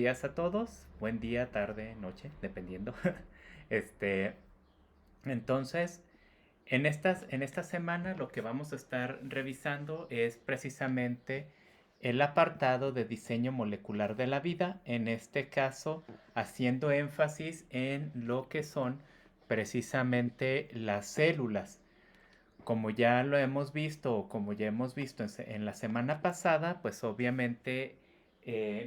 Días a todos, buen día, tarde, noche, dependiendo. Este, entonces, en esta semana lo que vamos a estar revisando es precisamente el apartado de diseño molecular de la vida, en este caso haciendo énfasis en lo que son precisamente las células. Como ya lo hemos visto, o como ya hemos visto en la semana pasada, pues obviamente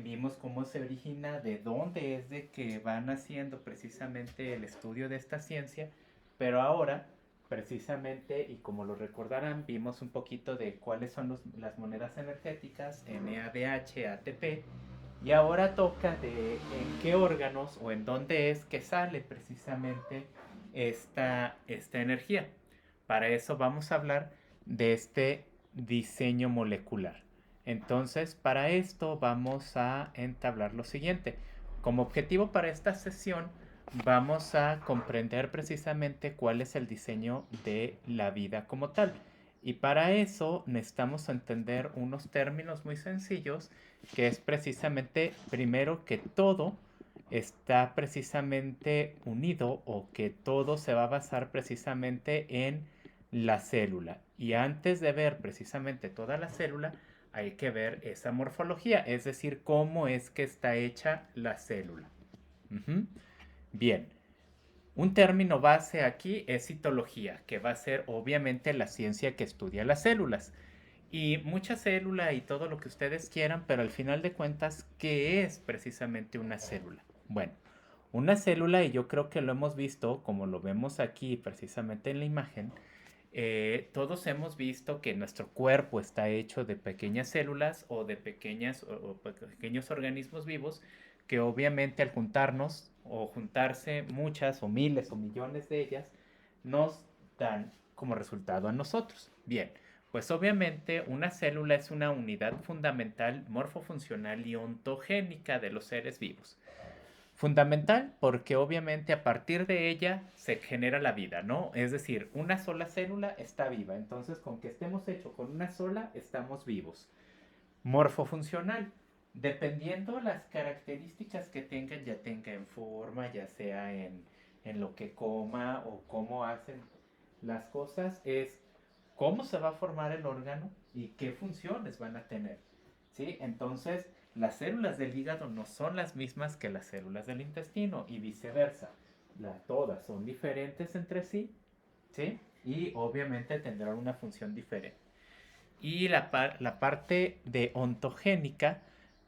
vimos cómo se origina, de dónde es de que van haciendo precisamente el estudio de esta ciencia, pero ahora, precisamente, y como lo recordarán, vimos un poquito de cuáles son las monedas energéticas, NADH, ATP, y ahora toca de en qué órganos o en dónde es que sale precisamente esta energía. Para eso vamos a hablar de este diseño molecular. Entonces, para esto vamos a entablar lo siguiente. Como objetivo para esta sesión, vamos a comprender precisamente cuál es el diseño de la vida como tal. Y para eso necesitamos entender unos términos muy sencillos, que es precisamente, primero, que todo está precisamente unido, o que todo se va a basar precisamente en la célula. Y antes de ver precisamente toda la célula, hay que ver esa morfología, es decir, cómo es que está hecha la célula. Ujú. Bien, un término base aquí es citología, que va a ser obviamente la ciencia que estudia las células. Y mucha célula y todo lo que ustedes quieran, pero al final de cuentas, ¿qué es precisamente una célula? Bueno, una célula, y yo creo que lo hemos visto, como lo vemos aquí precisamente en la imagen, todos hemos visto que nuestro cuerpo está hecho de pequeñas células o de o pequeños organismos vivos que obviamente al juntarnos o juntarse muchas o miles o millones de ellas nos dan como resultado a nosotros. Bien, pues obviamente una célula es una unidad fundamental, morfofuncional y ontogénica de los seres vivos. Fundamental porque obviamente a partir de ella se genera la vida, ¿no? Es decir, una sola célula está viva, entonces con que estemos hechos con una sola, estamos vivos. Morfofuncional, dependiendo las características que tengan, ya tenga en forma, ya sea en lo que coma o cómo hacen las cosas, es cómo se va a formar el órgano y qué funciones van a tener. ¿Sí? Entonces, las células del hígado no son las mismas que las células del intestino y viceversa. Todas son diferentes entre sí, ¿sí? Y obviamente tendrán una función diferente. Y la parte de ontogénica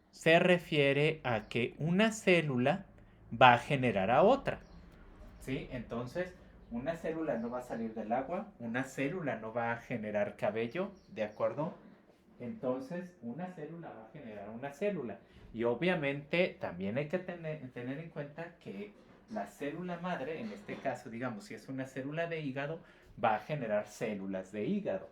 se refiere a que una célula va a generar a otra. ¿Sí? Entonces, una célula no va a salir del agua, una célula no va a generar cabello, ¿de acuerdo? Entonces, una célula va a generar una célula. Y obviamente también hay que tener en cuenta que la célula madre, en este caso, digamos, si es una célula de hígado, va a generar células de hígado.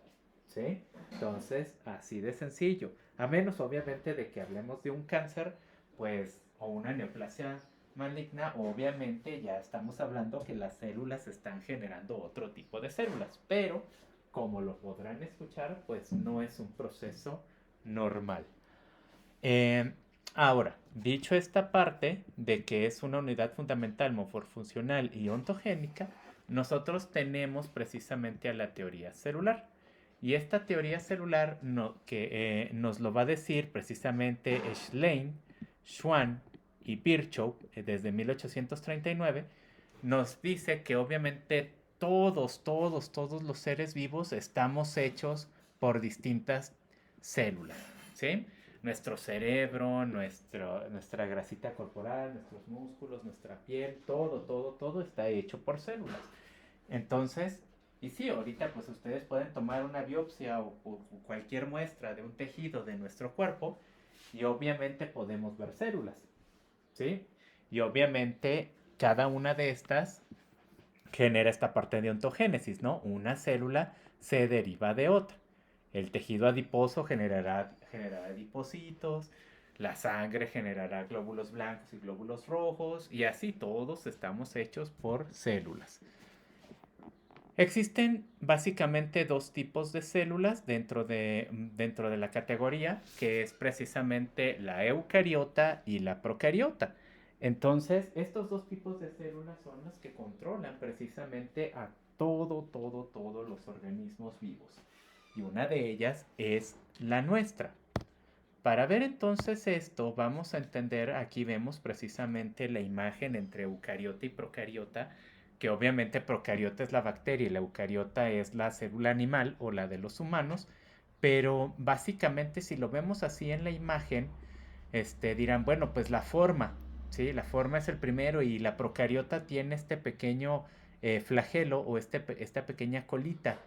¿Sí? Entonces, así de sencillo. A menos, obviamente, de que hablemos de un cáncer, pues, o una neoplasia maligna, obviamente ya estamos hablando que las células están generando otro tipo de células. Pero como lo podrán escuchar, pues no es un proceso normal. Eh, Ahora, dicho esta parte de que es una unidad fundamental, morfofuncional y ontogénica, nosotros tenemos precisamente a la teoría celular. Y esta teoría celular que nos lo va a decir precisamente Schlein, Schwann y Virchow desde 1839, nos dice que obviamente todos los seres vivos estamos hechos por distintas células, ¿sí? Nuestro cerebro, nuestra grasita corporal, nuestros músculos, nuestra piel, todo está hecho por células. Entonces, y sí, ahorita pues ustedes pueden tomar una biopsia o cualquier muestra de un tejido de nuestro cuerpo y obviamente podemos ver células, ¿sí? Y obviamente cada una de estas genera esta parte de ontogénesis, ¿no? Una célula se deriva de otra. El tejido adiposo generará adipocitos, la sangre generará glóbulos blancos y glóbulos rojos, y así todos estamos hechos por células. Existen básicamente dos tipos de células dentro de la categoría, que es precisamente la eucariota y la procariota. Entonces, estos dos tipos de células son los que controlan precisamente a todos los organismos vivos. Y una de ellas es la nuestra. Para ver entonces esto, vamos a entender, aquí vemos precisamente la imagen entre eucariota y procariota, que obviamente procariota es la bacteria y la eucariota es la célula animal o la de los humanos, pero básicamente si lo vemos así en la imagen, dirán, bueno, pues la forma, ¿sí? La forma es el primero y la procariota tiene este pequeño flagelo o esta pequeña colita.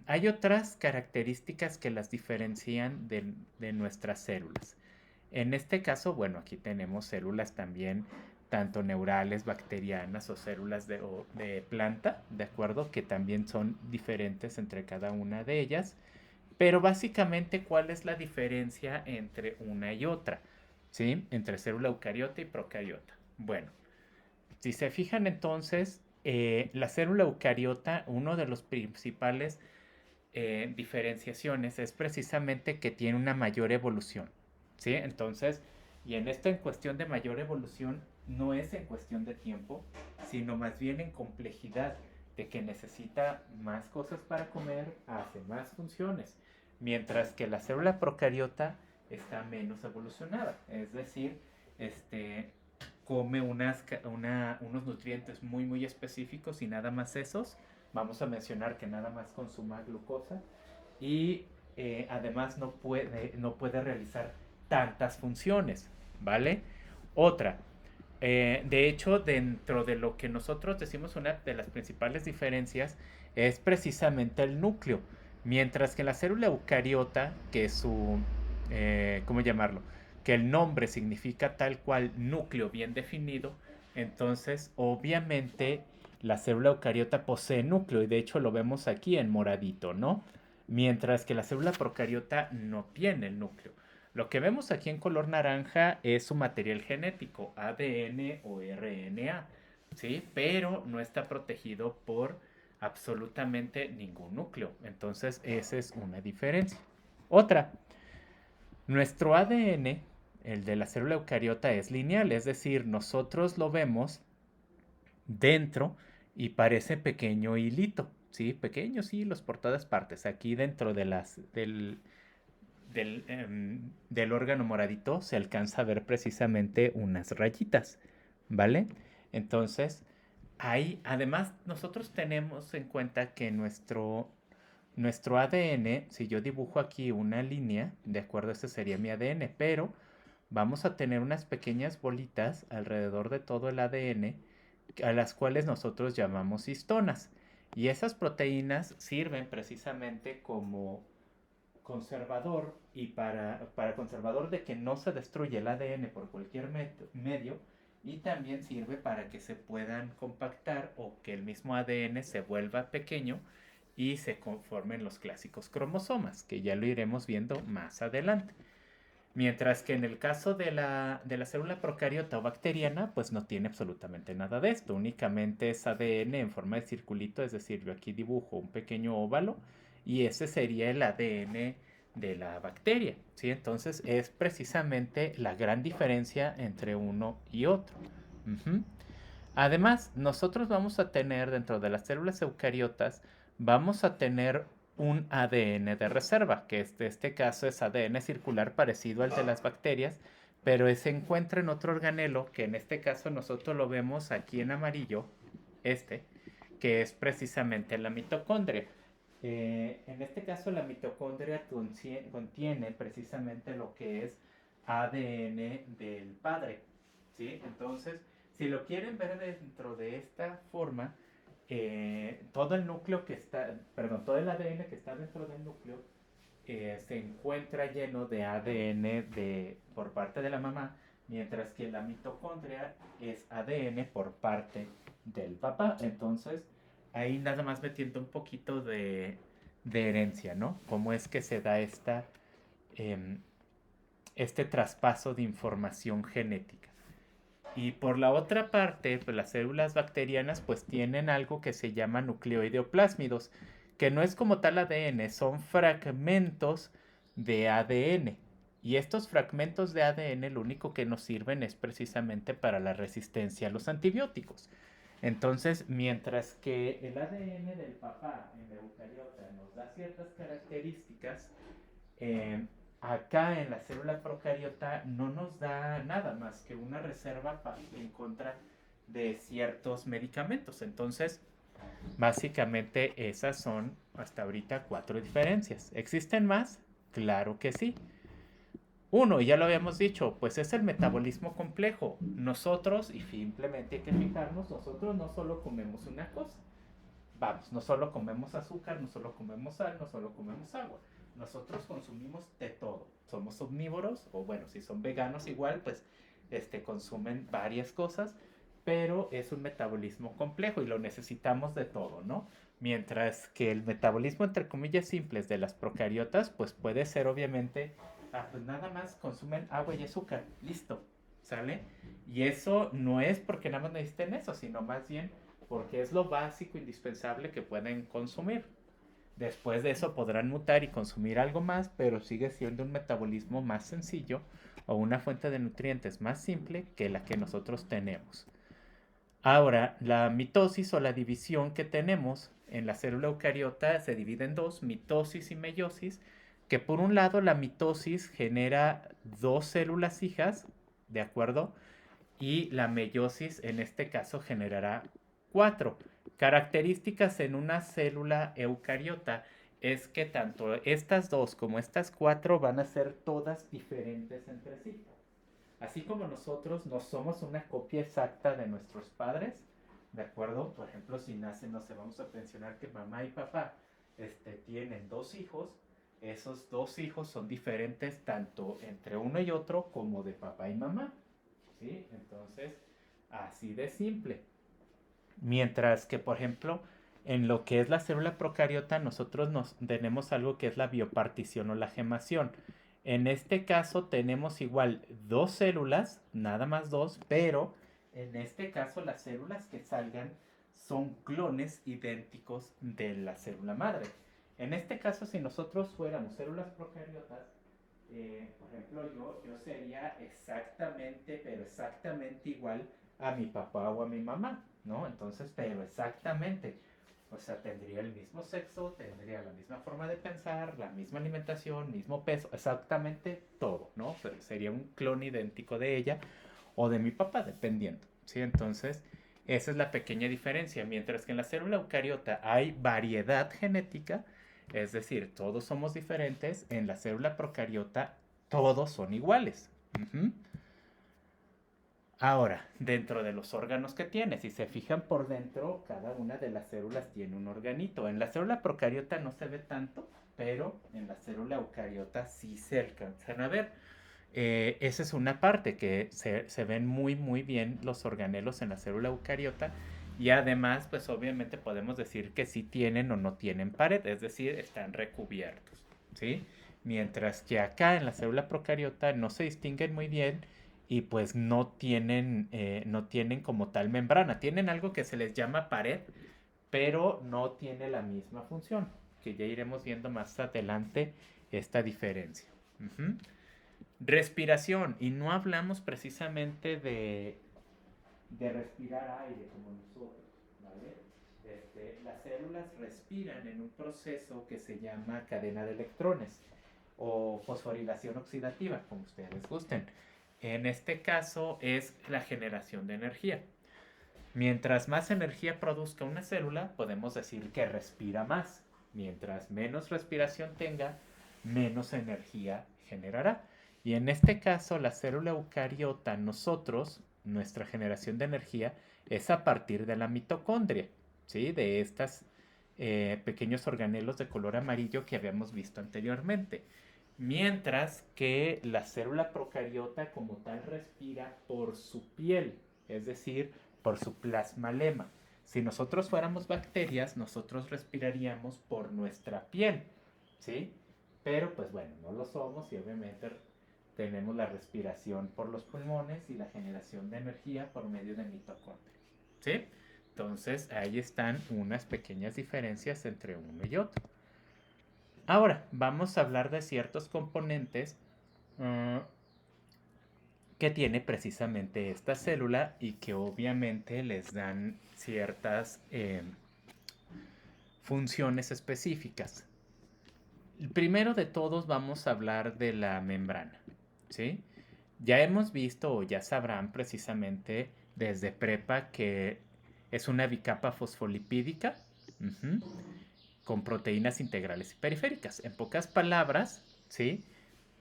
Hay otras características que las diferencian de nuestras células. En este caso, bueno, aquí tenemos células también, tanto neurales, bacterianas o células de planta, ¿de acuerdo? Que también son diferentes entre cada una de ellas. Pero básicamente, ¿cuál es la diferencia entre una y otra? ¿Sí? Entre célula eucariota y procariota. Bueno, si se fijan entonces, la célula eucariota, uno de los principales diferenciaciones es precisamente que tiene una mayor evolución. ¿Sí? Entonces, y en esto en cuestión de mayor evolución, no es en cuestión de tiempo, sino más bien en complejidad, de que necesita más cosas para comer, hace más funciones, mientras que la célula procariota está menos evolucionada, es decir, come unos nutrientes muy específicos y nada más esos. Vamos a mencionar que nada más consuma glucosa y además no puede realizar tantas funciones, ¿vale? Otra, de hecho, dentro de lo que nosotros decimos, una de las principales diferencias es precisamente el núcleo. Mientras que en la célula eucariota, que ¿cómo llamarlo? Que el nombre significa tal cual núcleo bien definido, entonces obviamente la célula eucariota posee núcleo y de hecho lo vemos aquí en moradito, ¿no? Mientras que la célula procariota no tiene el núcleo. Lo que vemos aquí en color naranja es su material genético, ADN o RNA, ¿sí? Pero no está protegido por absolutamente ningún núcleo. Entonces, esa es una diferencia. Otra, nuestro ADN, el de la célula eucariota, es lineal, es decir, nosotros lo vemos dentro y parece pequeño hilito, ¿sí? Pequeños hilos por todas partes. Aquí dentro del órgano moradito se alcanza a ver precisamente unas rayitas, ¿vale? Entonces, ahí, además, nosotros tenemos en cuenta que nuestro ADN, si yo dibujo aquí una línea, de acuerdo, este sería mi ADN, pero vamos a tener unas pequeñas bolitas alrededor de todo el ADN a las cuales nosotros llamamos histonas. Y esas proteínas sirven precisamente como conservador y para conservador de que no se destruye el ADN por cualquier medio y también sirve para que se puedan compactar o que el mismo ADN se vuelva pequeño y se conformen los clásicos cromosomas, que ya lo iremos viendo más adelante. Mientras que en el caso de la célula procariota o bacteriana, pues no tiene absolutamente nada de esto, únicamente es ADN en forma de circulito, es decir, yo aquí dibujo un pequeño óvalo y ese sería el ADN de la bacteria, ¿sí? Entonces es precisamente la gran diferencia entre uno y otro. Ujú. Además, nosotros vamos a tener dentro de las células eucariotas, vamos a tener un ADN de reserva, que este caso es ADN circular parecido al de las bacterias, pero se encuentra en otro organelo, que en este caso nosotros lo vemos aquí en amarillo, este, que es precisamente la mitocondria. En este caso la mitocondria contiene precisamente lo que es ADN del padre, ¿sí? Entonces, si lo quieren ver dentro de esta forma, todo el núcleo que está, perdón, todo el ADN que está dentro del núcleo se encuentra lleno de ADN por parte de la mamá, mientras que la mitocondria es ADN por parte del papá. Entonces, ahí nada más metiendo un poquito de herencia, ¿no? Cómo es que se da em, este traspaso de información genética. Y por la otra parte, pues las células bacterianas pues tienen algo que se llama nucleoide o plásmidos, que no es como tal ADN, son fragmentos de ADN. Y estos fragmentos de ADN lo único que nos sirven es precisamente para la resistencia a los antibióticos. Entonces, mientras que el ADN del papá en la eucariota nos da ciertas características, eh, acá en la célula procariota no nos da nada más que una reserva en contra de ciertos medicamentos. Entonces, básicamente esas son hasta ahorita 4 diferencias. ¿Existen más? Claro que sí. Uno, y ya lo habíamos dicho, pues es el metabolismo complejo. Nosotros, y simplemente hay que fijarnos, nosotros no solo comemos una cosa. Vamos, no solo comemos azúcar, no solo comemos sal, no solo comemos agua. Nosotros consumimos de todo. Somos omnívoros, o bueno, si son veganos igual, pues consumen varias cosas, pero es un metabolismo complejo y lo necesitamos de todo, ¿no? Mientras que el metabolismo, entre comillas, simples de las procariotas, pues puede ser obviamente, pues nada más consumen agua y azúcar, listo, ¿sale? Y eso no es porque nada más necesiten eso, sino más bien porque es lo básico, indispensable que pueden consumir. Después de eso podrán mutar y consumir algo más, pero sigue siendo un metabolismo más sencillo o una fuente de nutrientes más simple que la que nosotros tenemos. Ahora, la mitosis o la división que tenemos en la célula eucariota se divide en dos, mitosis y meiosis, que por un lado la mitosis genera dos células hijas, ¿de acuerdo? Y la meiosis en este caso generará 4. Características en una célula eucariota es que tanto estas dos como estas 4 van a ser todas diferentes entre sí. Así como nosotros no somos una copia exacta de nuestros padres, ¿de acuerdo? Por ejemplo, si nacen, no sé, vamos a mencionar que mamá y papá tienen dos hijos, esos dos hijos son diferentes tanto entre uno y otro como de papá y mamá, ¿sí? Entonces, así de simple. Mientras que, por ejemplo, en lo que es la célula procariota, nosotros nos tenemos algo que es la biopartición o la gemación. En este caso tenemos igual dos células, nada más dos, pero en este caso las células que salgan son clones idénticos de la célula madre. En este caso, si nosotros fuéramos células procariotas, por ejemplo, yo sería exactamente, pero exactamente igual a mi papá o a mi mamá, ¿no? Entonces, pero exactamente. O sea, tendría el mismo sexo, tendría la misma forma de pensar, la misma alimentación, mismo peso, exactamente todo, ¿no? Pero sería un clon idéntico de ella o de mi papá, dependiendo, ¿sí? Entonces, esa es la pequeña diferencia. Mientras que en la célula eucariota hay variedad genética, es decir, todos somos diferentes, en la célula procariota todos son iguales. Ujú. Ahora, dentro de los órganos que tiene, si se fijan por dentro, cada una de las células tiene un organito. En la célula procariota no se ve tanto, pero en la célula eucariota sí se alcanzan a ver. Esa es una parte que se ven muy muy bien los organelos en la célula eucariota y además pues obviamente podemos decir que sí tienen o no tienen pared, es decir, están recubiertos, ¿sí? Mientras que acá en la célula procariota no se distinguen muy bien y pues no tienen como tal membrana, tienen algo que se les llama pared, pero no tiene la misma función, que ya iremos viendo más adelante esta diferencia. Ujú. Respiración, y no hablamos precisamente de respirar aire como nosotros, ¿vale? Las células respiran en un proceso que se llama cadena de electrones o fosforilación oxidativa, como ustedes gusten. En este caso es la generación de energía. Mientras más energía produzca una célula, podemos decir que respira más. Mientras menos respiración tenga, menos energía generará. Y en este caso, la célula eucariota, nosotros, nuestra generación de energía es a partir de la mitocondria, ¿sí? De estos pequeños organelos de color amarillo que habíamos visto anteriormente. Mientras que la célula procariota como tal respira por su piel, es decir, por su plasmalema. Si nosotros fuéramos bacterias, nosotros respiraríamos por nuestra piel, ¿sí? Pero pues bueno, no lo somos y obviamente tenemos la respiración por los pulmones y la generación de energía por medio de mitocondria. ¿Sí? Entonces ahí están unas pequeñas diferencias entre uno y otro. Ahora, vamos a hablar de ciertos componentes que tiene precisamente esta célula y que obviamente les dan ciertas funciones específicas. El primero de todos vamos a hablar de la membrana, ¿sí? Ya hemos visto o ya sabrán precisamente desde prepa que es una bicapa fosfolipídica con proteínas integrales y periféricas. En pocas palabras, ¿sí?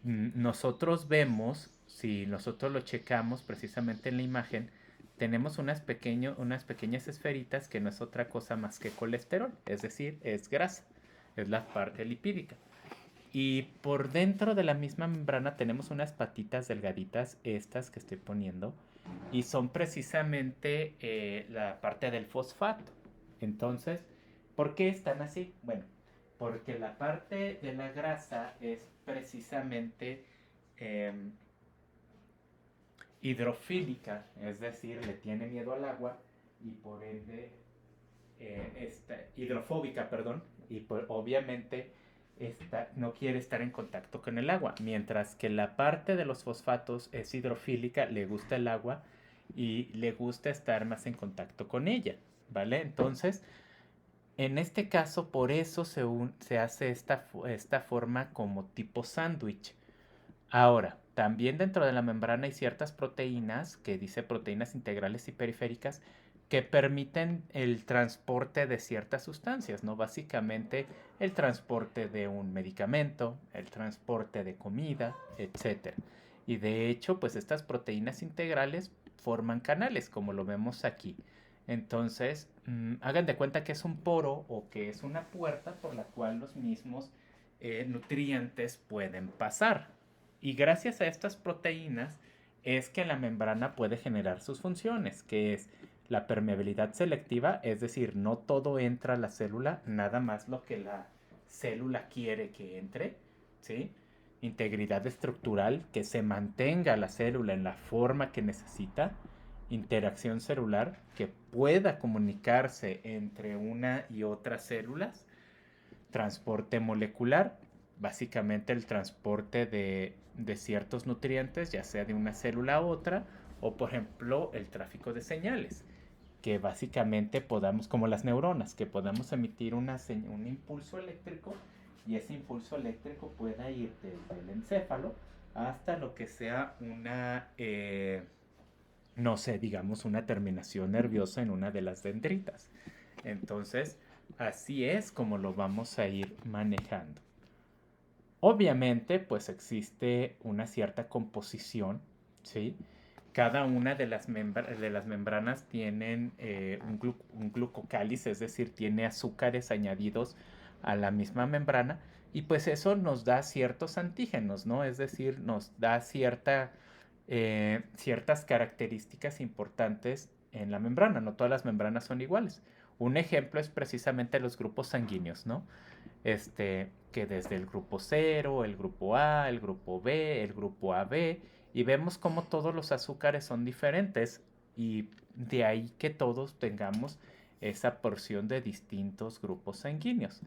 Nosotros vemos, si nosotros lo checamos precisamente en la imagen, tenemos unas pequeñas esferitas que no es otra cosa más que colesterol, es decir, es grasa, es la parte lipídica. Y por dentro de la misma membrana tenemos unas patitas delgaditas, estas que estoy poniendo, y son precisamente la parte del fosfato. Entonces, ¿por qué están así? Bueno, porque la parte de la grasa es precisamente eh, hidrofílica, es decir, le tiene miedo al agua y por ende hidrofóbica, perdón, y obviamente no quiere estar en contacto con el agua, mientras que la parte de los fosfatos es hidrofílica, le gusta el agua y le gusta estar más en contacto con ella, ¿vale? Entonces, en este caso, por eso se hace esta forma como tipo sándwich. Ahora, también dentro de la membrana hay ciertas proteínas, que dice proteínas integrales y periféricas, que permiten el transporte de ciertas sustancias, ¿no? Básicamente el transporte de un medicamento, el transporte de comida, etc. Y de hecho, pues estas proteínas integrales forman canales, como lo vemos aquí. Entonces, hagan de cuenta que es un poro o que es una puerta por la cual los mismos nutrientes pueden pasar. Y gracias a estas proteínas es que la membrana puede generar sus funciones, que es la permeabilidad selectiva, es decir, no todo entra a la célula, nada más lo que la célula quiere que entre, ¿sí? Integridad estructural, que se mantenga la célula en la forma que necesita. Interacción celular, que pueda comunicarse entre una y otras células. Transporte molecular, básicamente el transporte de ciertos nutrientes, ya sea de una célula a otra, o por ejemplo el tráfico de señales, que básicamente podamos, como las neuronas, que podamos emitir un impulso eléctrico y ese impulso eléctrico pueda ir desde el encéfalo hasta lo que sea no sé, digamos una terminación nerviosa en una de las dendritas. Entonces, así es como lo vamos a ir manejando. Obviamente, pues existe una cierta composición, ¿sí? Cada una de las membranas tienen un glucocáliz, es decir, tiene azúcares añadidos a la misma membrana y pues eso nos da ciertos antígenos, ¿no? Es decir, nos da ciertas características importantes en la membrana. No todas las membranas son iguales. Un ejemplo es precisamente los grupos sanguíneos, ¿no? Que desde el grupo 0, el grupo A, el grupo B, el grupo AB, y vemos cómo todos los azúcares son diferentes y de ahí que todos tengamos esa porción de distintos grupos sanguíneos.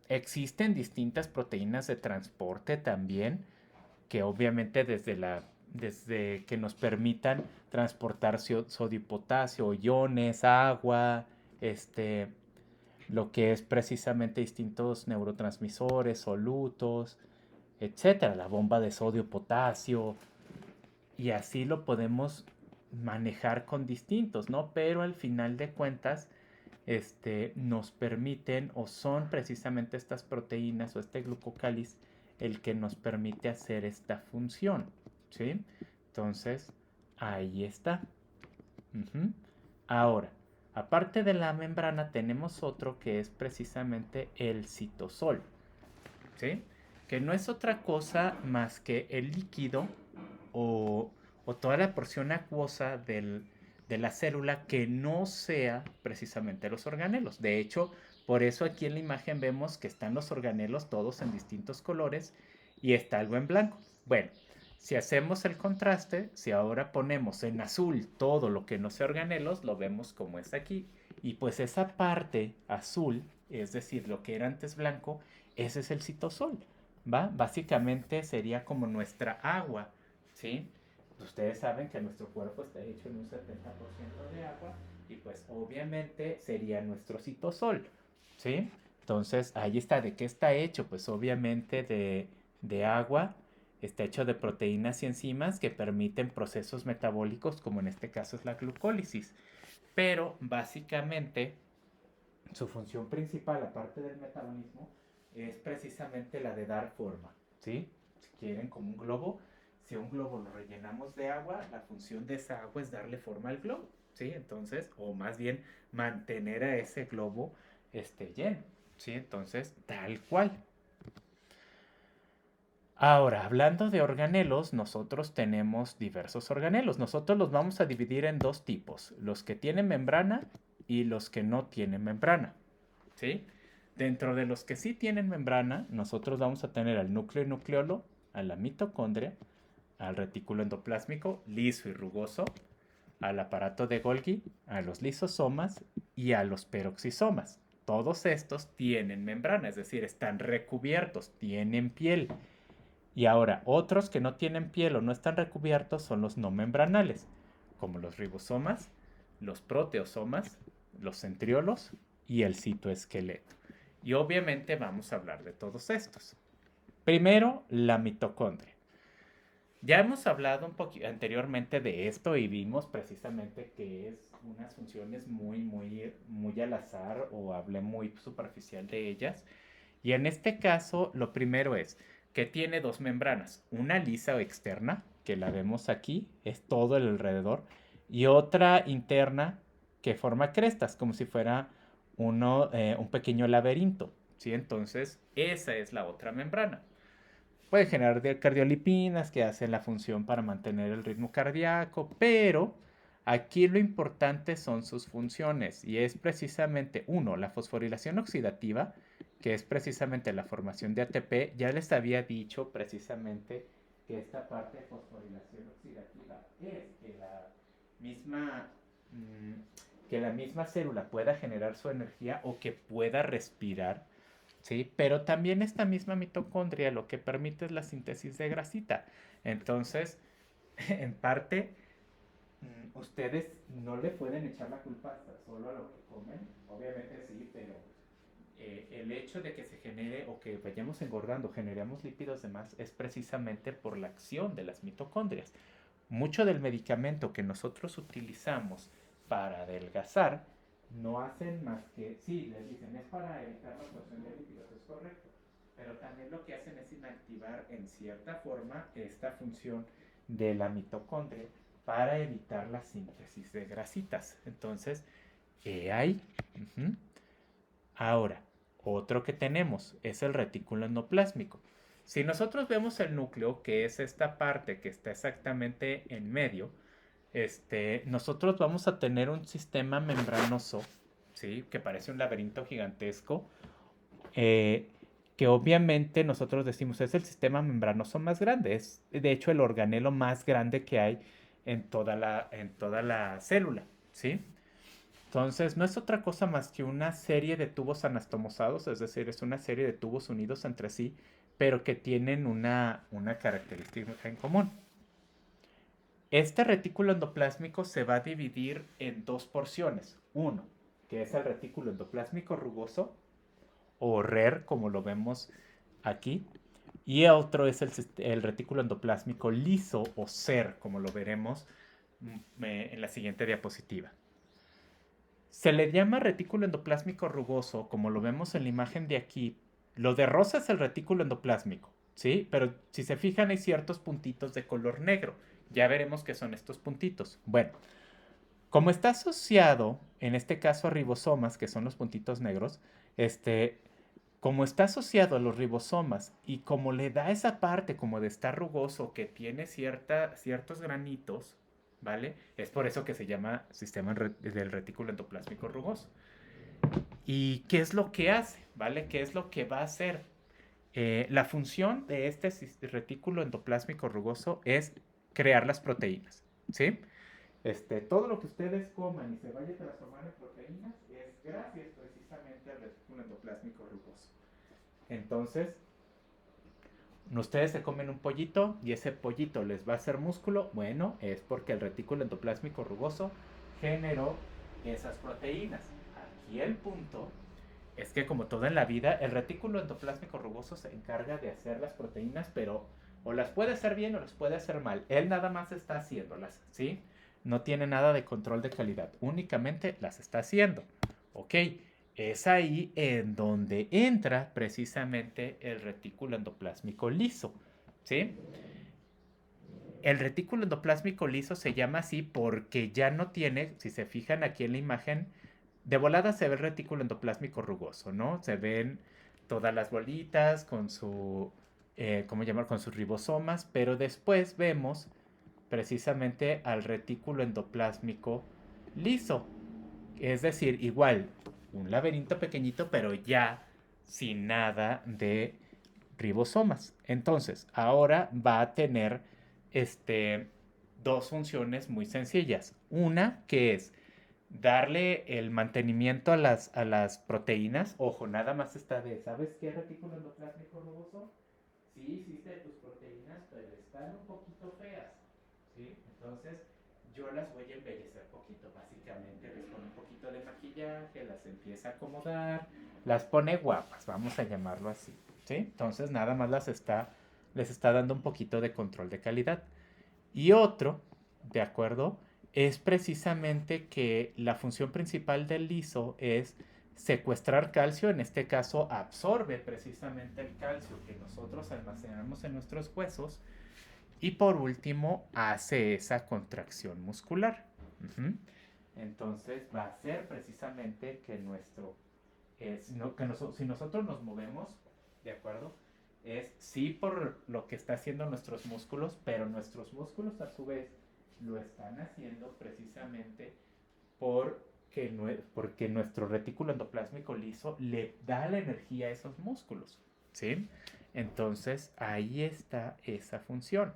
Existen distintas proteínas de transporte también, que obviamente desde que nos permitan transportar sodio y potasio, iones, agua, lo que es precisamente distintos neurotransmisores, solutos, etcétera, la bomba de sodio, potasio, y así lo podemos manejar con distintos, ¿no? Pero al final de cuentas, nos permiten o son precisamente estas proteínas o este glucocáliz el que nos permite hacer esta función, ¿sí? Entonces, ahí está. Ahora, aparte de la membrana, tenemos otro que es precisamente el citosol, ¿sí? Que no es otra cosa más que el líquido o, o toda la porción acuosa de la célula que no sea precisamente los organelos. De hecho, por eso aquí en la imagen vemos que están los organelos todos en distintos colores y está algo en blanco. Bueno, Si hacemos el contraste, si ahora ponemos en azul todo lo que no sea organelos, lo vemos como es aquí. Y pues esa parte azul, es decir, lo que era antes blanco, ese es el citosol, ¿va? Básicamente sería como nuestra agua, ¿sí? Ustedes saben que nuestro cuerpo está hecho en un 70% de agua y pues obviamente sería nuestro citosol, ¿sí? Entonces, ahí está. ¿De qué está hecho? Pues obviamente de agua. Está hecho de proteínas y enzimas que permiten procesos metabólicos, como en este caso es la glucólisis. Pero básicamente su función principal, aparte del metabolismo, es precisamente la de dar forma, ¿sí? Si quieren, como un globo, si un globo lo rellenamos de agua, la función de esa agua es darle forma al globo, ¿sí? Entonces, o más bien mantener a ese globo lleno, ¿sí? Entonces, tal cual. Ahora, hablando de organelos, nosotros tenemos diversos organelos. Nosotros los vamos a dividir en dos tipos, los que tienen membrana y los que no tienen membrana, ¿sí? Dentro de los que sí tienen membrana, nosotros vamos a tener al núcleo y nucleolo, a la mitocondria, al retículo endoplásmico liso y rugoso, al aparato de Golgi, a los lisosomas y a los peroxisomas. Todos estos tienen membrana, es decir, están recubiertos, tienen piel. Y ahora, otros que no tienen piel o no están recubiertos son los no membranales, como los ribosomas, los proteosomas, los centriolos y el citoesqueleto. Y obviamente vamos a hablar de todos estos. Primero, la mitocondria. Ya hemos hablado un poquito anteriormente de esto y vimos precisamente que es unas funciones muy al azar o hablé muy superficial de ellas. Y en este caso, lo primero es que tiene dos membranas, una lisa o externa, que la vemos aquí, es todo el alrededor, y otra interna que forma crestas, como si fuera un pequeño laberinto, ¿sí? Entonces, esa es la otra membrana. Puede generar cardiolipinas que hacen la función para mantener el ritmo cardíaco, pero aquí lo importante son sus funciones y es precisamente, uno, la fosforilación oxidativa, que es precisamente la formación de ATP. Ya les había dicho precisamente que esta parte de fosforilación oxidativa es misma, que la misma célula pueda generar su energía o que pueda respirar. ¿Sí? Pero también esta misma mitocondria lo que permite es la síntesis de grasita. Entonces, en parte, ustedes no le pueden echar la culpa solo a lo que comen. Obviamente sí, pero el hecho de que se genere o que vayamos engordando, generemos lípidos de más, es precisamente por la acción de las mitocondrias. Mucho del medicamento que nosotros utilizamos para adelgazar no hacen más que, sí, les dicen, es para evitar la absorción de lípidos, es correcto, pero también lo que hacen es inactivar en cierta forma esta función de la mitocondria para evitar la síntesis de grasitas. Entonces, ahí. Uh-huh. Ahora, otro que tenemos es el retículo endoplásmico. Si nosotros vemos el núcleo, que es esta parte que está exactamente en medio, nosotros vamos a tener un sistema membranoso, ¿sí? Que parece un laberinto gigantesco, eh, que obviamente nosotros decimos es el sistema membranoso más grande, es de hecho el organelo más grande que hay en toda la célula, ¿sí? Entonces, no es otra cosa más que una serie de tubos anastomosados, es decir, es una serie de tubos unidos entre sí, pero que tienen una característica en común. Este retículo endoplásmico se va a dividir en dos porciones. Uno, que es el retículo endoplásmico rugoso, o RER, como lo vemos aquí. Y otro es el retículo endoplásmico liso, o SER, como lo veremos en la siguiente diapositiva. Se le llama retículo endoplásmico rugoso, como lo vemos en la imagen de aquí. Lo de rosa es el retículo endoplásmico, ¿sí? Pero si se fijan hay ciertos puntitos de color negro. Ya veremos qué son estos puntitos. Bueno, como está asociado, en este caso a ribosomas, que son los puntitos negros, como está asociado a los ribosomas y como le da esa parte como de estar rugoso que tiene ciertos granitos, ¿vale? Es por eso que se llama sistema del retículo endoplásmico rugoso. ¿Y qué es lo que hace? ¿Vale? ¿Qué es lo que va a hacer? La función de este retículo endoplásmico rugoso es crear las proteínas, ¿sí? Todo lo que ustedes coman y se vaya a transformar en proteínas es gracias precisamente al retículo endoplásmico rugoso. Entonces, ustedes se comen un pollito y ese pollito les va a hacer músculo. Bueno, es porque el retículo endoplásmico rugoso generó esas proteínas. Aquí el punto es que, como todo en la vida, el retículo endoplásmico rugoso se encarga de hacer las proteínas, pero o las puede hacer bien o las puede hacer mal. Él nada más está haciéndolas, ¿sí? No tiene nada de control de calidad, únicamente las está haciendo. Ok, es ahí en donde entra precisamente el retículo endoplásmico liso, ¿sí? El retículo endoplásmico liso se llama así porque ya no tiene, si se fijan aquí en la imagen, de volada se ve el retículo endoplásmico rugoso, ¿no? Se ven todas las bolitas con su, ¿cómo llamar? Con sus ribosomas, pero después vemos precisamente al retículo endoplásmico liso. Es decir, igual, un laberinto pequeñito, pero ya sin nada de ribosomas. Entonces, ahora va a tener este, dos funciones muy sencillas. Una que es darle el mantenimiento a las proteínas. Ojo, nada más está de, ¿sabes qué retículo endoplásmico rugoso? Sí, hiciste tus proteínas, pero están un poquito feas, ¿sí? Entonces, yo las voy a embellecer poquito, básicamente les pone un poquito de maquillaje, las empieza a acomodar, las pone guapas, vamos a llamarlo así, ¿sí? Entonces, nada más les está dando un poquito de control de calidad. Y otro, ¿de acuerdo? Es precisamente que la función principal del liso es secuestrar calcio, en este caso absorbe precisamente el calcio que nosotros almacenamos en nuestros huesos y por último hace esa contracción muscular. Ujú. Entonces va a ser precisamente que si nosotros nos movemos, ¿de acuerdo? Es sí por lo que está haciendo nuestros músculos, pero nuestros músculos a su vez lo están haciendo precisamente porque nuestro retículo endoplásmico liso le da la energía a esos músculos, ¿sí? Entonces ahí está esa función.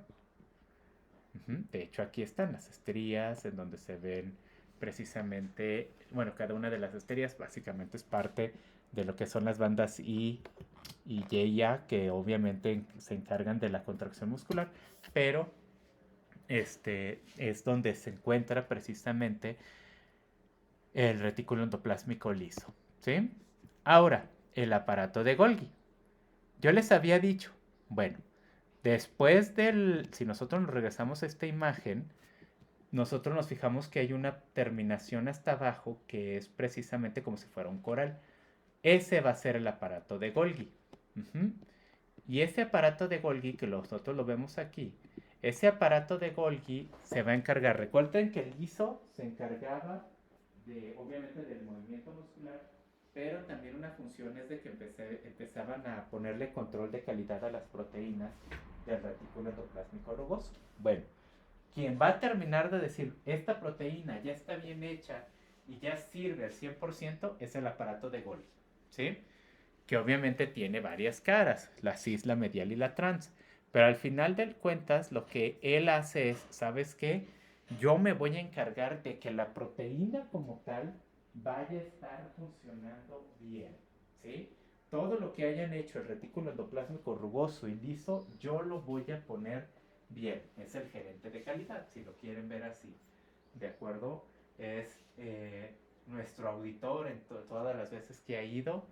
De hecho, aquí están las estrías en donde se ven precisamente, bueno, cada una de las estrías básicamente es parte de lo que son las bandas I y YA, que obviamente se encargan de la contracción muscular, pero es donde se encuentra precisamente el retículo endoplásmico liso, ¿sí? Ahora, el aparato de Golgi. Yo les había dicho, bueno, si nosotros nos regresamos a esta imagen, nosotros nos fijamos que hay una terminación hasta abajo que es precisamente como si fuera un coral. Ese va a ser el aparato de Golgi. Ujú. Y ese aparato de Golgi, que nosotros lo vemos aquí, ese aparato de Golgi se va a encargar. Recuerden que el liso se encargaba obviamente, del movimiento muscular, pero también una función es de que empezaban a ponerle control de calidad a las proteínas del retículo endoplásmico rugoso. Bueno, quien va a terminar de decir, esta proteína ya está bien hecha y ya sirve al 100% es el aparato de Golgi, ¿sí? Que obviamente tiene varias caras, la cis, la medial y la trans. Pero al final de cuentas, lo que él hace es, ¿sabes qué? Yo me voy a encargar de que la proteína como tal vaya a estar funcionando bien, ¿sí? Todo lo que hayan hecho el retículo endoplásmico rugoso y liso, yo lo voy a poner bien. Es el gerente de calidad, si lo quieren ver así. ¿De acuerdo? Es nuestro auditor en todas las veces que ha ido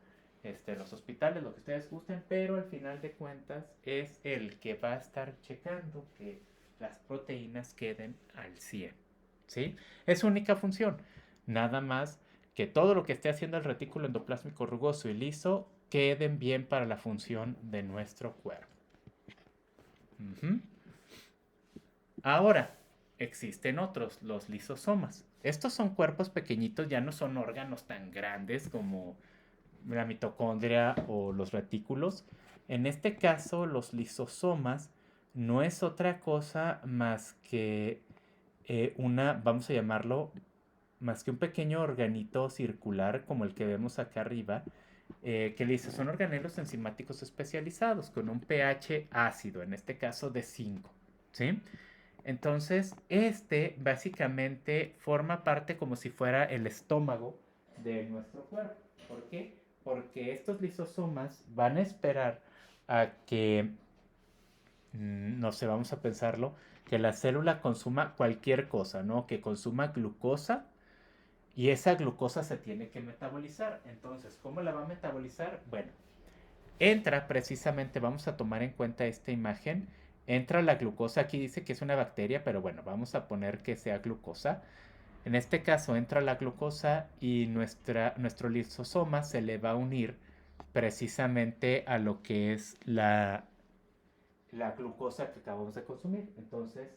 los hospitales, lo que ustedes gusten, pero al final de cuentas es el que va a estar checando que las proteínas queden al 100, ¿sí? Es su única función. Nada más que todo lo que esté haciendo el retículo endoplásmico rugoso y liso queden bien para la función de nuestro cuerpo. Ujú. Ahora, existen otros, los lisosomas. Estos son cuerpos pequeñitos, ya no son órganos tan grandes como la mitocondria o los retículos. En este caso, los lisosomas no es otra cosa más que vamos a llamarlo, más que un pequeño organito circular como el que vemos acá arriba, ¿qué le dice? Son organelos enzimáticos especializados con un pH ácido, en este caso de 5, ¿sí? Entonces, este básicamente forma parte como si fuera el estómago de nuestro cuerpo. ¿Por qué? Porque estos lisosomas van a esperar a que, no sé, vamos a pensarlo, que la célula consuma cualquier cosa, ¿no? Que consuma glucosa y esa glucosa se tiene que metabolizar. Entonces, ¿cómo la va a metabolizar? Bueno, entra precisamente, vamos a tomar en cuenta esta imagen, entra la glucosa, aquí dice que es una bacteria, pero bueno, vamos a poner que sea glucosa. En este caso entra la glucosa y nuestro lisosoma se le va a unir precisamente a lo que es la glucosa que acabamos de consumir. Entonces,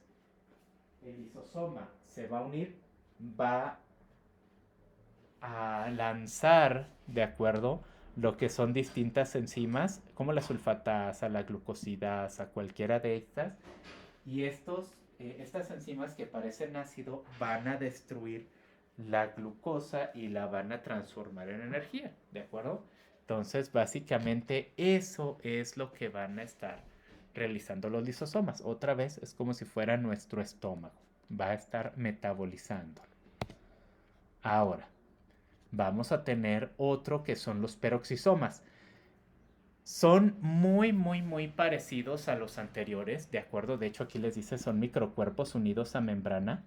el lisosoma se va a unir, va a lanzar, ¿de acuerdo? Lo que son distintas enzimas, como la sulfatasa, la glucosidasa, cualquiera de estas. Y estas enzimas que parecen ácido van a destruir la glucosa y la van a transformar en energía, ¿de acuerdo? Entonces, básicamente eso es lo que van a estar realizando los lisosomas. Otra vez es como si fuera nuestro estómago. Va a estar metabolizando. Ahora, vamos a tener otro que son los peroxisomas. Son muy, muy, muy parecidos a los anteriores, ¿de acuerdo? De hecho, aquí les dice son microcuerpos unidos a membrana.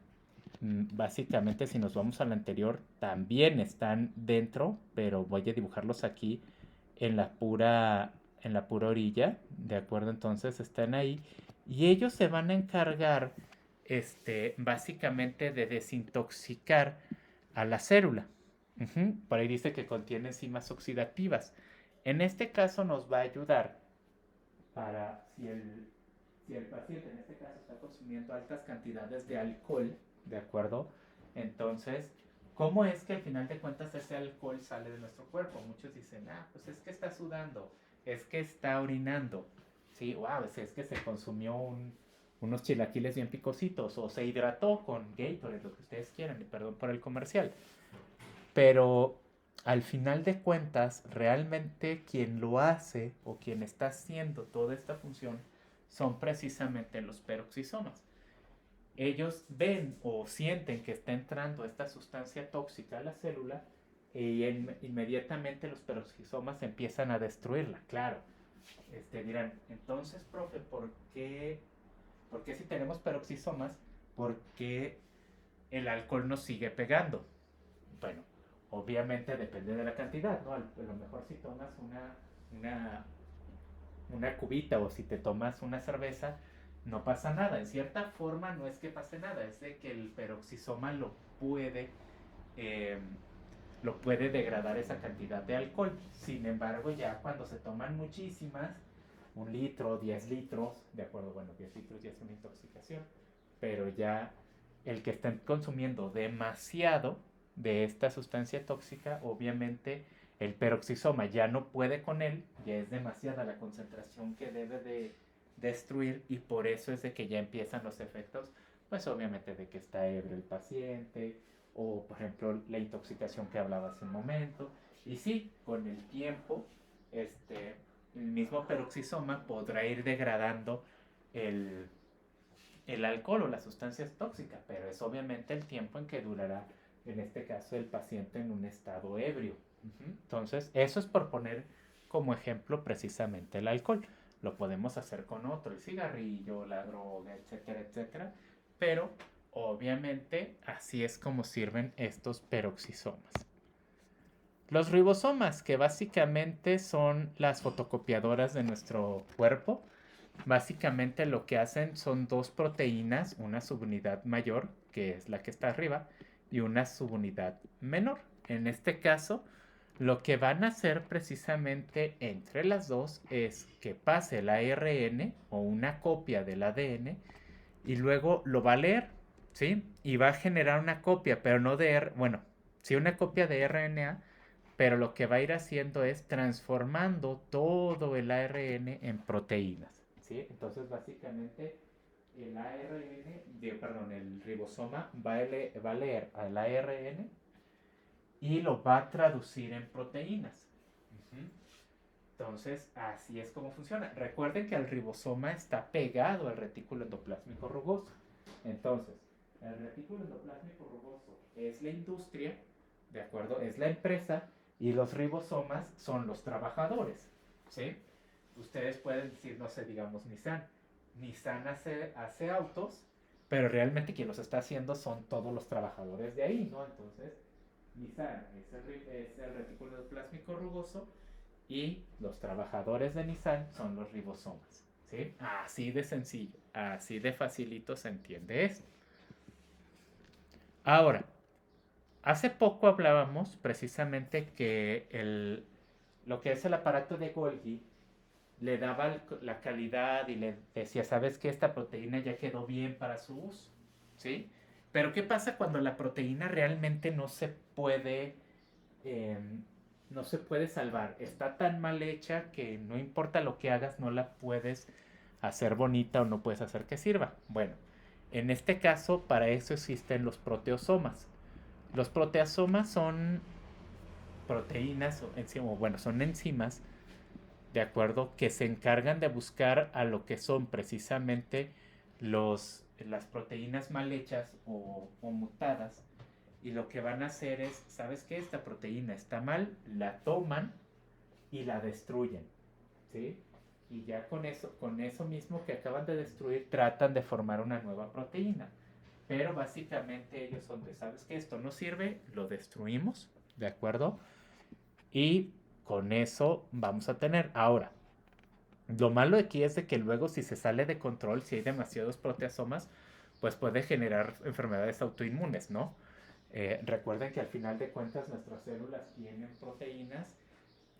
Básicamente, si nos vamos al anterior, también están dentro, pero voy a dibujarlos aquí en la pura orilla, ¿de acuerdo? Entonces están ahí y ellos se van a encargar, básicamente de desintoxicar a la célula. Por ahí dice que contiene enzimas oxidativas. En este caso nos va a ayudar para si el paciente en este caso está consumiendo altas cantidades de alcohol, ¿de acuerdo? Entonces, ¿cómo es que al final de cuentas ese alcohol sale de nuestro cuerpo? Muchos dicen, pues es que está sudando, es que está orinando, sí, wow, es que se consumió unos chilaquiles bien picositos o se hidrató con Gatorade, lo que ustedes quieran, y perdón por el comercial. Pero al final de cuentas, realmente quien lo hace o quien está haciendo toda esta función son precisamente los peroxisomas. Ellos ven o sienten que está entrando esta sustancia tóxica a la célula y inmediatamente los peroxisomas empiezan a destruirla. Claro, dirán, entonces, profe, ¿por qué si tenemos peroxisomas, por qué el alcohol nos sigue pegando? Bueno, obviamente depende de la cantidad, ¿no? A lo mejor si tomas una, una cubita o si te tomas una cerveza, no pasa nada. En cierta forma no es que pase nada, es de que el peroxisoma eh, lo puede degradar esa cantidad de alcohol. Sin embargo, ya cuando se toman muchísimas, 1 litro, 10 litros, de acuerdo, bueno, 10 litros ya es una intoxicación, pero ya el que estén consumiendo demasiado de esta sustancia tóxica, obviamente el peroxisoma ya no puede con él, ya es demasiada la concentración que debe de destruir y por eso es de que ya empiezan los efectos, pues obviamente de que está ebrio el paciente o por ejemplo la intoxicación que hablaba hace un momento. Y sí, con el tiempo, el mismo peroxisoma podrá ir degradando el, el alcohol o las sustancias tóxicas, pero es obviamente el tiempo en que durará, en este caso, el paciente en un estado ebrio. Entonces, eso es por poner como ejemplo precisamente el alcohol. Lo podemos hacer con otro, el cigarrillo, la droga, etcétera, etcétera. Pero obviamente así es como sirven estos peroxisomas. Los ribosomas, que básicamente son las fotocopiadoras de nuestro cuerpo, básicamente lo que hacen son dos proteínas, una subunidad mayor, que es la que está arriba, y una subunidad menor. En este caso, lo que van a hacer precisamente entre las dos es que pase el ARN o una copia del ADN y luego lo va a leer, ¿sí? Y va a generar una copia, pero no bueno, sí una copia de RNA, pero lo que va a ir haciendo es transformando todo el ARN en proteínas, ¿sí? Entonces, básicamente, el perdón, el ribosoma va a leer al ARN y lo va a traducir en proteínas. Ujú. Entonces, así es como funciona. Recuerden que el ribosoma está pegado al retículo endoplásmico rugoso. Entonces, el retículo endoplásmico rugoso es la industria, ¿de acuerdo? Es la empresa y los ribosomas son los trabajadores, ¿sí? Ustedes pueden decir, no sé, digamos Nissan. Nissan hace autos, pero realmente quien los está haciendo son todos los trabajadores de ahí, ¿no? Entonces, Nissan es el retículo endoplásmico rugoso y los trabajadores de Nissan son los ribosomas. ¿Sí? Así de sencillo, así de facilito se entiende esto. Ahora, hace poco hablábamos precisamente que lo que es el aparato de Golgi le daba la calidad y le decía, ¿sabes qué? Esta proteína ya quedó bien para su uso. ¿Sí? Pero ¿qué pasa cuando la proteína realmente eh, no se puede salvar? Está tan mal hecha que no importa lo que hagas, no la puedes hacer bonita o no puedes hacer que sirva. Bueno, en este caso, para eso existen los proteosomas. Los proteosomas son proteínas, o bueno, son enzimas, de acuerdo, que se encargan de buscar a lo que son precisamente las proteínas mal hechas o mutadas. Y lo que van a hacer es, ¿sabes qué? Esta proteína está mal, la toman y la destruyen, ¿sí? Y ya con eso mismo que acaban de destruir, tratan de formar una nueva proteína. Pero básicamente ellos son de, ¿sabes qué? Esto no sirve, lo destruimos, ¿de acuerdo? Y con eso vamos a tener. Ahora, lo malo aquí es de que luego si se sale de control, si hay demasiados proteasomas, pues puede generar enfermedades autoinmunes, ¿no? Recuerden que al final de cuentas nuestras células tienen proteínas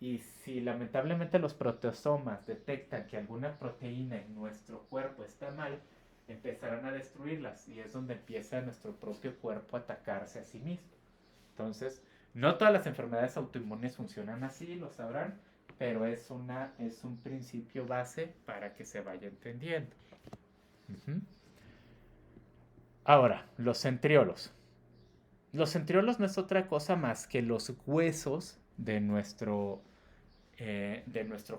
y si lamentablemente los proteosomas detectan que alguna proteína en nuestro cuerpo está mal, empezarán a destruirlas y es donde empieza nuestro propio cuerpo a atacarse a sí mismo. Entonces, no todas las enfermedades autoinmunes funcionan así, lo sabrán, pero es un principio base para que se vaya entendiendo. Ujú. Ahora, los centriolos. Los centriolos no es otra cosa más que los huesos de nuestro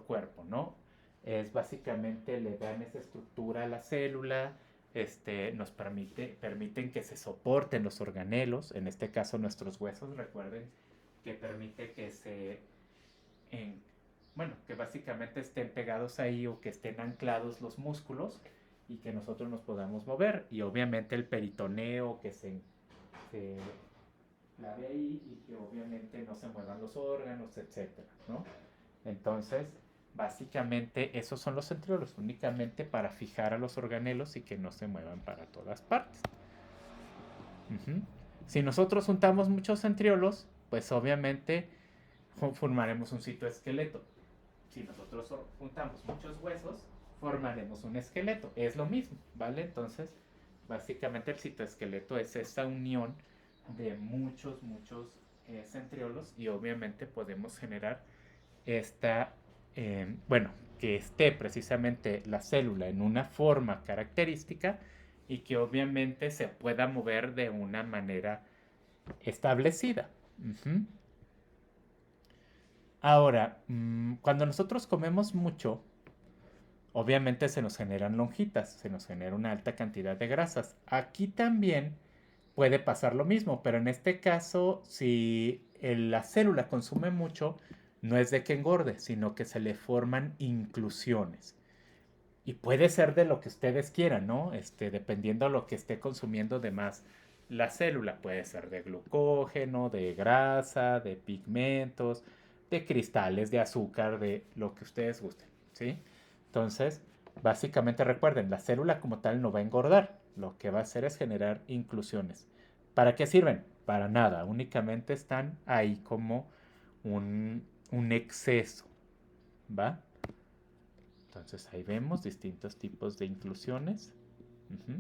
cuerpo, ¿no? Es básicamente le dan esa estructura a la célula, permiten que se soporten los organelos, en este caso nuestros huesos, recuerden que permite que en, bueno, que básicamente estén pegados ahí o que estén anclados los músculos y que nosotros nos podamos mover. Y obviamente el peritoneo que se clave ahí y que obviamente no se muevan los órganos, etcétera, ¿no? Entonces, básicamente esos son los centriolos, únicamente para fijar a los organelos y que no se muevan para todas partes. Ujú. Si nosotros juntamos muchos centriolos, pues obviamente formaremos un citoesqueleto. Si nosotros juntamos muchos huesos, formaremos un esqueleto. Es lo mismo, ¿vale? Entonces, básicamente el citoesqueleto es esa unión de muchos centriolos y obviamente podemos generar esta, bueno, que esté precisamente la célula en una forma característica y que obviamente se pueda mover de una manera establecida. Ujú. Ahora, cuando nosotros comemos mucho, obviamente se nos generan lonjitas, se nos genera una alta cantidad de grasas. Aquí también puede pasar lo mismo, pero en este caso, si la célula consume mucho, no es de que engorde, sino que se le forman inclusiones. Y puede ser de lo que ustedes quieran, ¿no? Dependiendo de lo que esté consumiendo de más la célula. Puede ser de glucógeno, de grasa, de pigmentos, de cristales, de azúcar, de lo que ustedes gusten, ¿sí? Entonces, básicamente recuerden, la célula como tal no va a engordar. Lo que va a hacer es generar inclusiones. ¿Para qué sirven? Para nada. Únicamente están ahí como un exceso, ¿va? Entonces ahí vemos distintos tipos de inclusiones,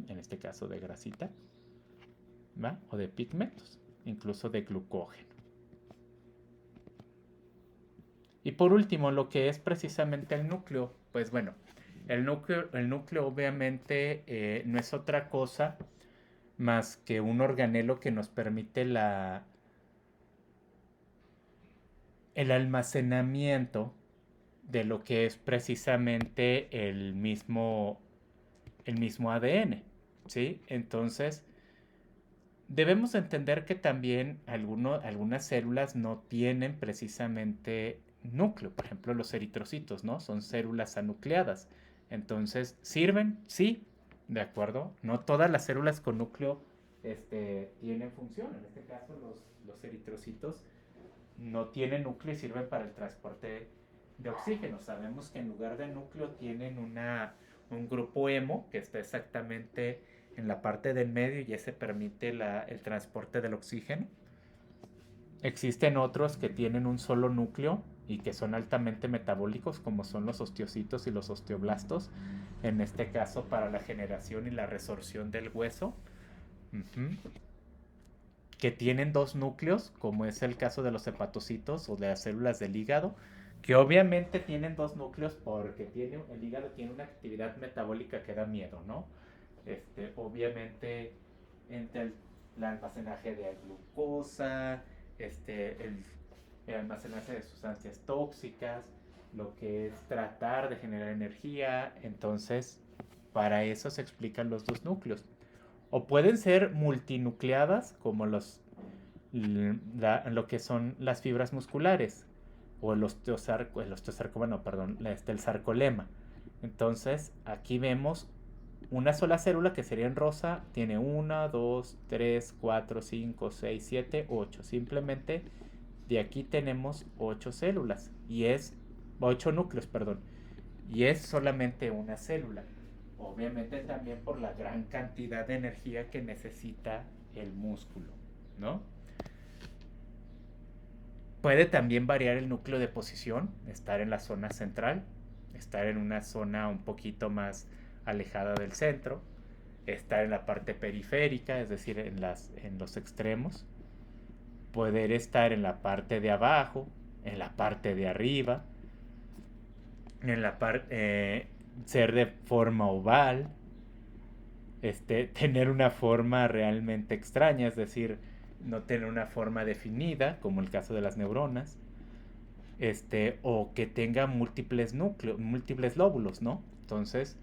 en este caso de grasita, ¿va? O de pigmentos, incluso de glucógeno. Y por último, lo que es precisamente el núcleo, pues bueno, el núcleo obviamente no es otra cosa más que un organelo que nos permite el almacenamiento de lo que es precisamente el mismo ADN, ¿sí? Entonces, debemos entender que también algunas células no tienen precisamente núcleo. Por ejemplo, los eritrocitos, ¿no? Son células anucleadas. Entonces, ¿sirven? Sí, de acuerdo. No todas las células con núcleo tienen función. En este caso, los eritrocitos no tienen núcleo y sirven para el transporte de oxígeno. Sabemos que en lugar de núcleo tienen un grupo hemo que está exactamente en la parte del medio y ese permite el transporte del oxígeno. Existen otros que tienen un solo núcleo y que son altamente metabólicos, como son los osteocitos y los osteoblastos, en este caso para la generación y la resorción del hueso. Uh-huh. Que tienen dos núcleos, como es el caso de los hepatocitos o de las células del hígado, que obviamente tienen dos núcleos porque el hígado tiene una actividad metabólica que da miedo, ¿no? Obviamente entre el almacenaje de glucosa, el almacenaje de sustancias tóxicas, lo que es tratar de generar energía. Entonces, para eso se explican los dos núcleos. O pueden ser multinucleadas, como lo que son las fibras musculares, o el sarcolema. Entonces, aquí vemos una sola célula que sería en rosa, tiene 1, 2, 3, 4, 5, 6, 7, 8. Simplemente de aquí tenemos 8 células, 8 núcleos, perdón, y es solamente una célula. Obviamente también por la gran cantidad de energía que necesita el músculo, ¿no? Puede también variar el núcleo de posición, estar en la zona central, estar en una zona un poquito más alejada del centro, estar en la parte periférica, es decir, en los extremos, poder estar en la parte de abajo, en la parte de arriba, en la ser de forma oval, tener una forma realmente extraña, es decir, no tener una forma definida, como el caso de las neuronas, o que tenga múltiples núcleos, múltiples lóbulos, ¿no? Entonces,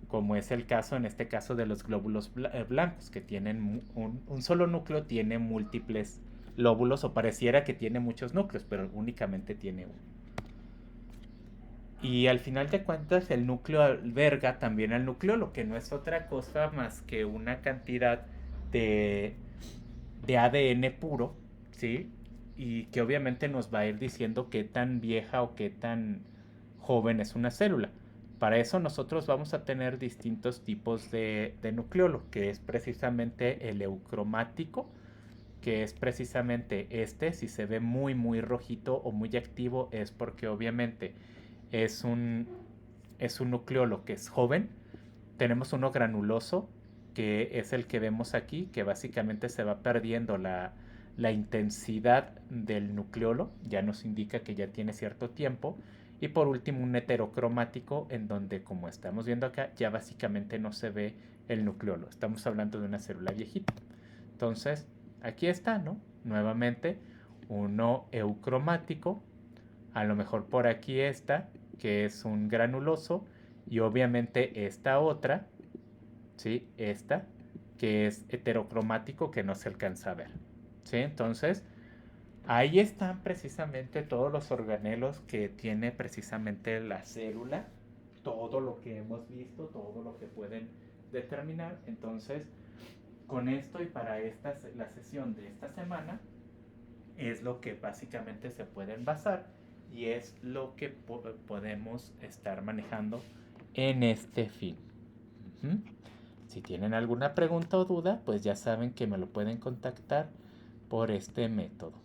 como es el caso en este caso de los glóbulos blancos, que tienen un solo núcleo, tiene múltiples lóbulos, o pareciera que tiene muchos núcleos, pero únicamente tiene uno. Y al final de cuentas el núcleo alberga también al nucleolo, que no es otra cosa más que una cantidad de, de ADN puro, ¿sí? Y que obviamente nos va a ir diciendo qué tan vieja o qué tan joven es una célula. Para eso nosotros vamos a tener distintos tipos de nucleolo, que es precisamente el eucromático, que es precisamente si se ve muy muy rojito o muy activo es porque obviamente es un, es un nucleolo que es joven. Tenemos uno granuloso, que es el que vemos aquí, que básicamente se va perdiendo la intensidad del nucleolo, ya nos indica que ya tiene cierto tiempo. Y por último un heterocromático, en donde, como estamos viendo acá, ya básicamente no se ve el nucleolo. Estamos hablando de una célula viejita. Entonces, aquí está, ¿no? Nuevamente, uno eucromático, a lo mejor por aquí está, que es un granuloso, y obviamente esta otra, ¿sí? Esta, que es heterocromático, que no se alcanza a ver, ¿sí? Entonces, ahí están precisamente todos los organelos que tiene precisamente la célula, todo lo que hemos visto, todo lo que pueden determinar. Entonces, con esto y para la sesión de esta semana, es lo que básicamente se pueden basar y es lo que podemos estar manejando en este fin. Uh-huh. Si tienen alguna pregunta o duda, pues ya saben que me lo pueden contactar por este método.